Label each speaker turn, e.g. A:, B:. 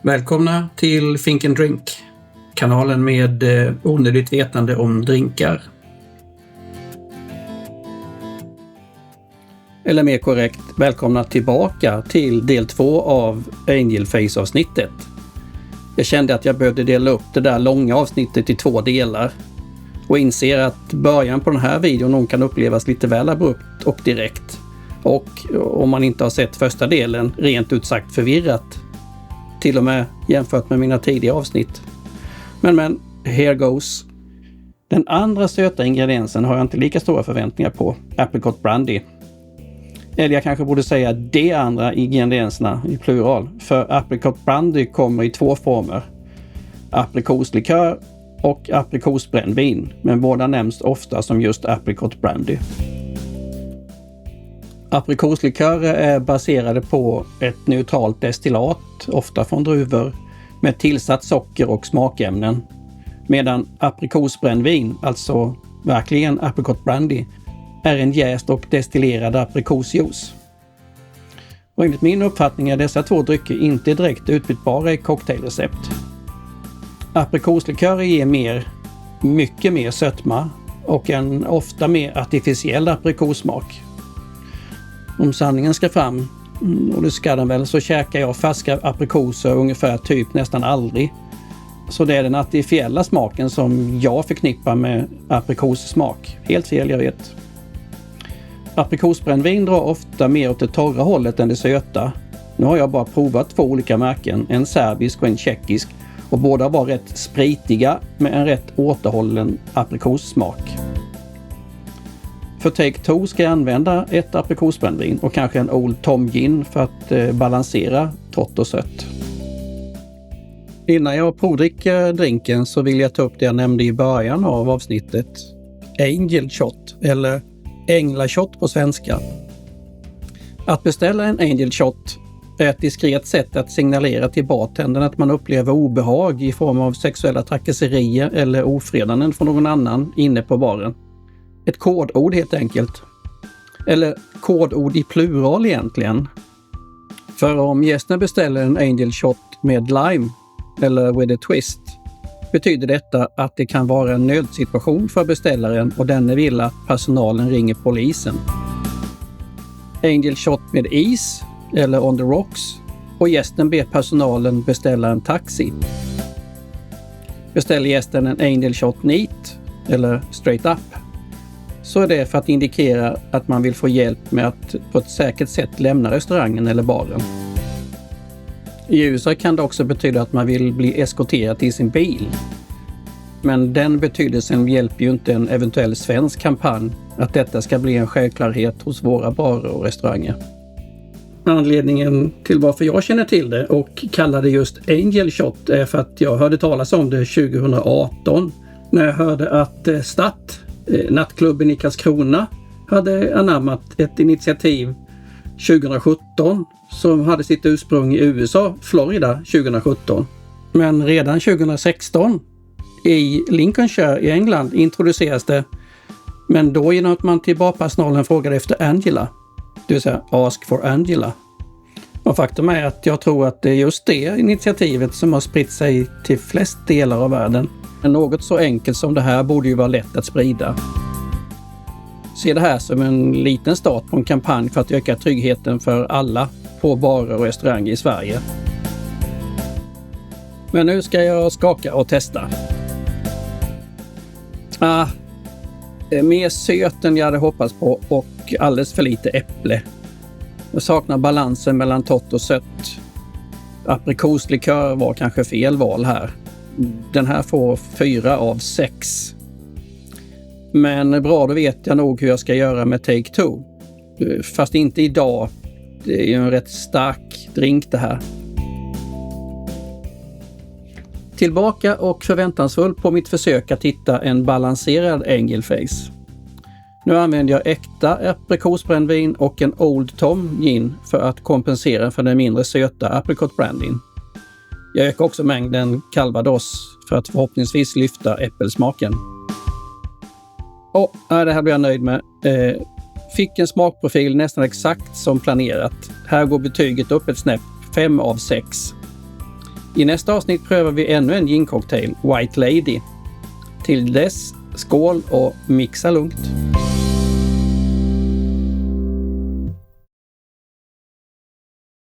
A: Välkomna till Think and Drink, kanalen med onödigt vetande om drinkar. Eller mer korrekt, välkomna tillbaka till del 2 av Angel Face-avsnittet. Jag kände att jag behövde dela upp det där långa avsnittet i 2 delar och inser att början på den här videon nog kan upplevas lite väl abrupt och direkt. Och om man inte har sett första delen, rent ut sagt förvirrat. Till och med jämfört med mina tidiga avsnitt. Men, here goes. Den andra söta ingrediensen har jag inte lika stora förväntningar på. Apricot brandy. Eller jag kanske borde säga de andra ingredienserna i plural. För apricot brandy kommer i 2 former. Aprikoslikör och aprikosbrännvin. Men båda nämns ofta som just apricot brandy. Aprikoslikörer är baserade på ett neutralt destillat, ofta från druvor, med tillsatt socker och smakämnen. Medan aprikosbrännvin, alltså verkligen apricot brandy, är en jäst och destillerad aprikosjuice. Och enligt min uppfattning är dessa 2 drycker inte direkt utbytbara i cocktailrecept. Aprikoslikörer ger mycket mer sötma och en ofta mer artificiell aprikossmak. Om sanningen ska fram, och det ska den väl, så käkar jag färska aprikoser ungefär typ nästan aldrig. Så det är den artificiella smaken som jag förknippar med aprikossmak. Helt fel, jag vet. Aprikosbrännvin drar ofta mer åt det torra hållet än det söta. Nu har jag bara provat 2 olika märken, en serbisk och en tjeckisk. Och båda var rätt spritiga med en rätt återhållen aprikossmak. För Take 2 ska jag använda ett aprikosbrännvin och kanske en Old Tom Gin för att balansera torrt och sött. Innan jag provdricker drinken så vill jag ta upp det jag nämnde i början av avsnittet. Angel Shot, eller Ängla-shot på svenska. Att beställa en Angel Shot är ett diskret sätt att signalera till bartendern att man upplever obehag i form av sexuella trakasserier eller ofredanden från någon annan inne på baren. Ett kodord helt enkelt. Eller kodord i plural egentligen. För om gästen beställer en Angel Shot med lime eller with a twist betyder detta att det kan vara en nödsituation för beställaren och denne vill att personalen ringer polisen. Angel Shot med is eller on the rocks och gästen ber personalen beställa en taxi. Beställer gästen en Angel Shot neat eller straight up så är det för att indikera att man vill få hjälp med att på ett säkert sätt lämna restaurangen eller baren. I USA kan det också betyda att man vill bli eskorterad i sin bil. Men den betydelsen hjälper ju inte en eventuell svensk kampanj att detta ska bli en självklarhet hos våra barer och restauranger. Anledningen till varför jag känner till det och kallar det just Angel Shot är för att jag hörde talas om det 2018 när jag hörde att Statt, nattklubben i Karlskrona, hade anammat ett initiativ 2017 som hade sitt ursprung i USA, Florida 2017. Men redan 2016 i Lincolnshire i England introduceras det, men då genom att man till barpersonalen frågade efter Angela, det vill säga Ask for Angela. Och faktum är att jag tror att det är just det initiativet som har spritt sig till flest delar av världen. Men något så enkelt som det här borde ju vara lätt att sprida. Se det här som en liten start på en kampanj för att öka tryggheten för alla på barer och restauranger i Sverige. Men nu ska jag skaka och testa. Mer söt än jag hade hoppats på och alldeles för lite äpple. Jag saknar balansen mellan torrt och sött. Aprikoslikör var kanske fel val här. Den här får 4 av 6. Men bra, då vet jag nog hur jag ska göra med Take 2. Fast inte idag. Det är ju en rätt stark drink det här. Tillbaka och förväntansfull på mitt försök att hitta en balanserad Angel Face. Nu använder jag äkta aprikosbrännvin och en Old Tom Gin för att kompensera för den mindre söta apricot brandyn. Jag ökar också mängden Calvados för att förhoppningsvis lyfta äppelsmaken. Det här blir jag nöjd med. Fick en smakprofil nästan exakt som planerat. Här går betyget upp ett snäpp, 5 av 6. I nästa avsnitt prövar vi ännu en gincocktail, White Lady. Till dess, skål och mixa lugnt!